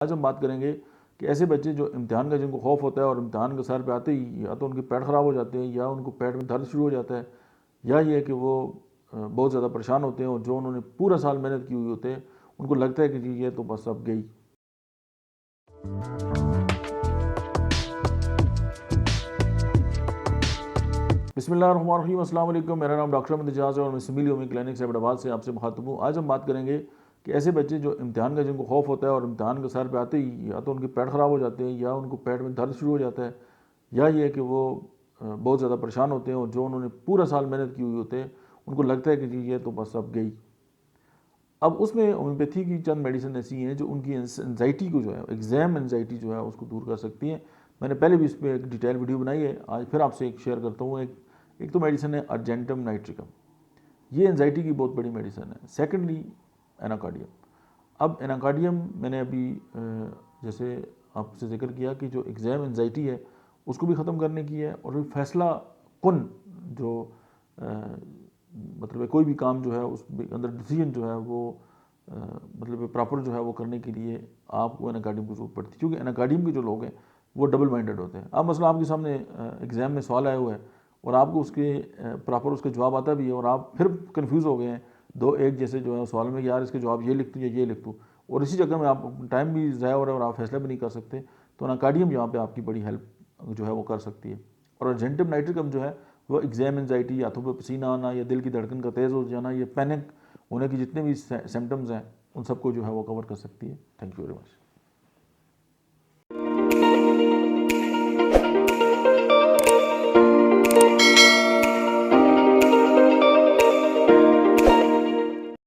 आज हम बात करेंगे कि ऐसे बच्चे जो इम्तिहान का जिनको खौफ होता है और इम्तिहान के सर पे आते ही या तो उनके पेट ख़राब हो जाते हैं या उनको पेट में दर्द शुरू हो जाता है या ये है कि वो बहुत ज़्यादा परेशान होते हैं और जो उन्होंने पूरा साल मेहनत की हुई होते हैं उनको लगता है कि जी ये तो बस अब गई। बिस्मिल्लाहिर्रहमानिर्रहीम, अस्सलाम वालेकुम। मेरा नाम डॉक्टर अहमद एजाज है और मैं सिविल यूमी क्लिनिक से हैदराबाद से आपसे मुखातब हूँ। आज हम बात करेंगे कि ऐसे बच्चे जो इम्तिहान का जिनको खौफ होता है और इम्तिहान के सर पे आते ही या तो उनके पेट ख़राब हो जाते हैं या उनको पेट में दर्द शुरू हो जाता है या ये है कि वो बहुत ज़्यादा परेशान होते हैं और जो उन्होंने पूरा साल मेहनत की हुई होते हैं उनको लगता है कि जी ये तो बस अब गई। अब उसमें होम्योपैथी की चंद मेडिसिन ऐसी हैं जो उनकी एंजाइटी को जो है एग्ज़ाम एंजाइटी जो है उसको दूर कर सकती हैं। मैंने पहले भी इस पर एक डिटेल वीडियो बनाई है, आज फिर आपसे एक शेयर करता हूँ। एक तो मेडिसिन है अर्जेंटम नाइट्रिकम, ये एंजाइटी की बहुत बड़ी मेडिसिन है। Secondly Anacardium. अब एनाकार्डियम मैंने अभी जैसे आपसे जिक्र किया कि जो एग्ज़ाम एंजाइटी है उसको भी ख़त्म करने की है और फैसला कुन जो मतलब कोई भी काम जो है उस अंदर डिसीजन जो है वो मतलब प्रॉपर जो है वो करने के लिए आपको एनाकार्डियम की जरूरत पड़ती है, क्योंकि एनाकार्डियम के जो लोग हैं वो डबल माइंडेड होते हैं। अब मसला आपके सामने एग्ज़ाम में सवाल आया हुआ है और आपको उसके प्रॉपर उसका जवाब आता भी है और आप फिर कंफ्यूज हो गए हैं दो एक जैसे जो है सवाल में, यार इसके जवाब ये लिख दूँ या ये लिख दूँ, और इसी जगह में आप टाइम भी ज़ाया हो रहा है और आप फैसला भी नहीं कर सकते। तो एनाकार्डियम यहाँ पे आपकी बड़ी हेल्प जो है वो कर सकती है। और अर्जेंटम नाइट्रिकम जो है वो एग्ज़ाम एंजाइटी, हाथों पे पसीना आना या दिल की धड़कन का तेज़ हो जाना, ये पैनिक होने की जितने भी सिम्टम्स हैं उन सबको जो है वो कवर कर सकती है। Thank you very much.